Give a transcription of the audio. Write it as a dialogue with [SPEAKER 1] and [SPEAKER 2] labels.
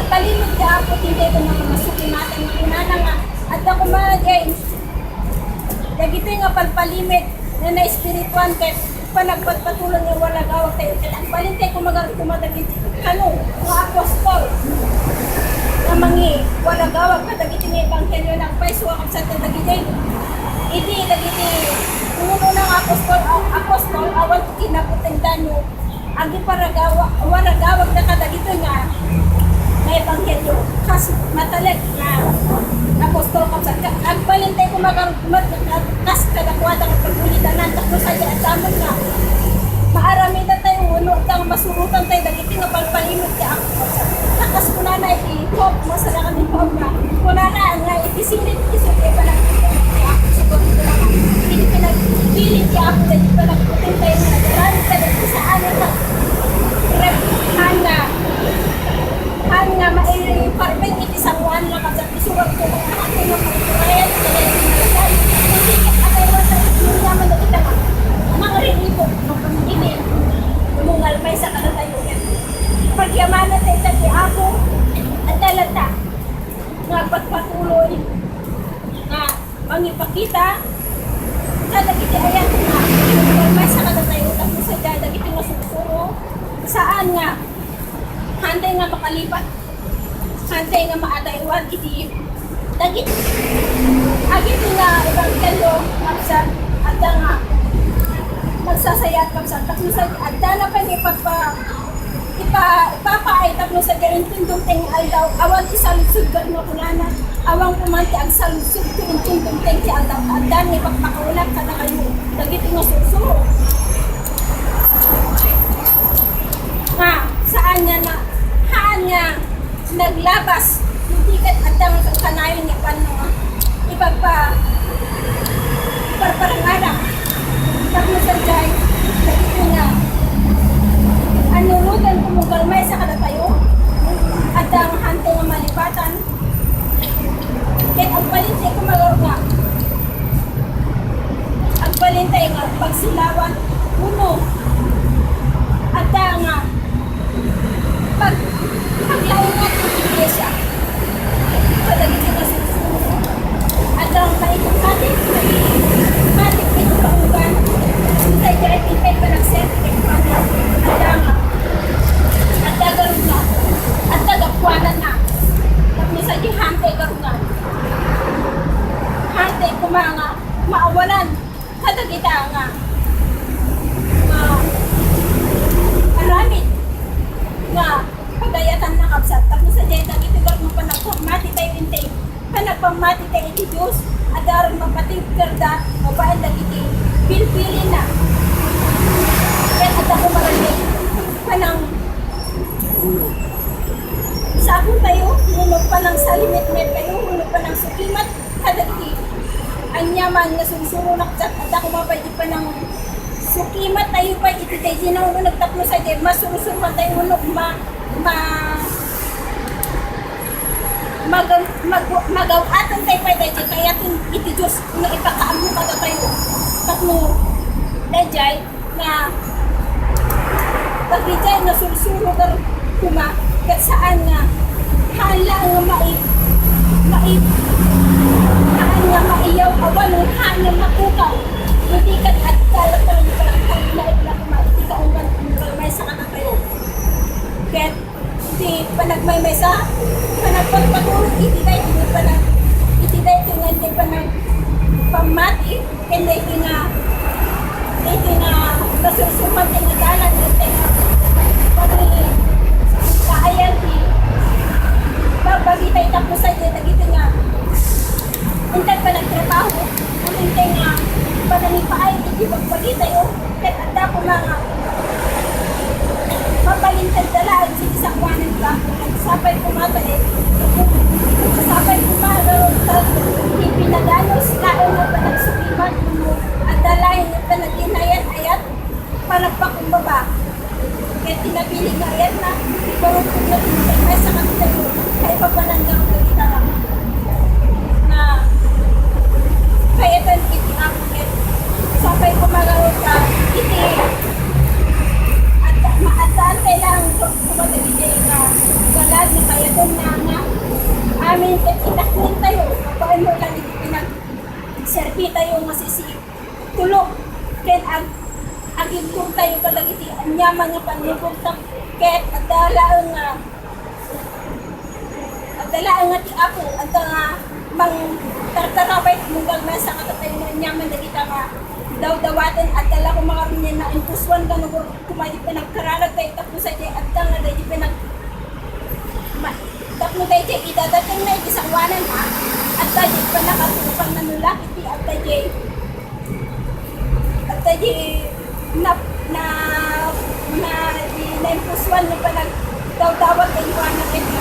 [SPEAKER 1] palpalimit ka ako, hindi ko mga masukin natin ng una na nga. At ako mga guys, dagito nga palpalimit na na-espirituan kay panagpatpatulan nga wala gawag tayo. Kaya ang balintay ko tumadagit kanong mga apostol na mangi wala gawag kadagiti nga ebanghelyo ng paiso ang sa dagiti. Idi dagiti uno ng apostol awan kinaputeng dano agi para wala gawag na kadagito nga na ebanghelyo kas matalag na apostol kapsa ang balintay ko kas kadakwada ng pagulitanan takbo sa diya at daman nga maarami na tayo uno at ang masurutan tayo dagiti nga palpalimit ka ang kapsa nakas kuna na i-hope masara kami hope na kuna na nga itisilid isip e palang hindi pinagpilit ka ako dahil palagputin tayo na nagaran ka dahil sa anin na hanga maiparbay iti sangwan na kapsa isuwag ko mga atin ng pagkurayan kaya yung nalagay hindi ka agayon sa yung naman na kita mga rinibok ng pamilin umungalmay sa kalatayunan pagyamana tayo tayo ako at talata nga pagpatuloy nga pangipakita kada kiti ayan nga umungalmay sa kalatayunan mo sa dada kiti nga susuro saan nga handay nga makalipat handay nga maadaywan iti dagit agit nga ebanghelyo kapsa at nga magsasayat kapsa tapos sa adda na pa ni ipapaay tapos sa garintindong ting aldaw awan isalusud ka nga kunana awang pumanti ang salusud ko intindong ting si aldaw adda ni pagpakaulat ka na kayo dagit nga susuro nga saan nga naglabas hindi kat adang kanayon nga paano parparanganak tapos sa jay dagito nga anurugan kumugalmay sa kadatayo adang hante nga malipatan ket ang balintay kumagaw nga ang balintay nga pagsilawan uno adang nga paglaungan ng iglesia padagiti nga susunod at ang maitong katik ito paugan sa dyan itay pa nagsentik at dagarong na at dagakwanan na tapos sa dyan hantay garong na hantay kumanga maawalan kadagita nga maramit nga pagayatan na kapsat tapos sa dyan ito garong panagpamati tayo intay panagpamati tayo iti Diyos adaron mapating kerda mabaan dagiti pilpilin na kaya at ako marami panang sa akong tayo nunod pa ng salimit-met kayo nunod pa ng sukimat kadagiti anyaman nga sunsuro na kapsat at ako mapaydi pa ng sukimat tayo pa iti tayo ginawang nagtapno sa dyan masurusuruhan tayo nunod magawatan tayo pa tayo kaya iti Diyos nga ipakaamo ka tayo tapno dajay na pagdijay na sursuro ka kuma kat saan nga hala nga haan nga maiyaw awan haan nga matukaw hindi kat at kalat na rin palang kalilaib na kumati kaungan may sa katatayo ket di panagmaymay sa panagpagpatuloy itiday ito nga hindi panagpamati hindi nga nasusuman tayo na dalan hindi nga pag-kaayan babagi tayo tapos sa iyo dagito nga hindi pa nagtrabaho hindi nga pananipaay hindi pagbagi tayo kahit anda po mga mapalintag dalaan sa isang wanan ka sapay pumatay sapay pumatay ipinaganos kao nga panagsukiman at dalahin at panaginayan ayat panagpakumbaba kaya tinapili nga ayat na parang kung nagpapay sa kanila kaya papananggang kita na kaya tan iti ako sapay pumagawa ka iti at maataan kailangan kumatagigay ka galad na kaya doon ket itaknin tayo. Paano lang iti pinag-serbi tayo masisi tulog. Ken agigkong tayo kadagiti anyaman nga panlubog ket adala nga ti Apo at nga mang tartarabay munggal mesa katatay mo anyaman dagita nga daw-dawaten at dala ko mga rinyan na impuswan ka nung kumayi pinagkaralag tayo tapos ay at nga dahil tapos tayo idadating na isang wanan ha at tayo panakatupang nanulak iti at tayo na impuswan na panag daw-dawat kayo wanan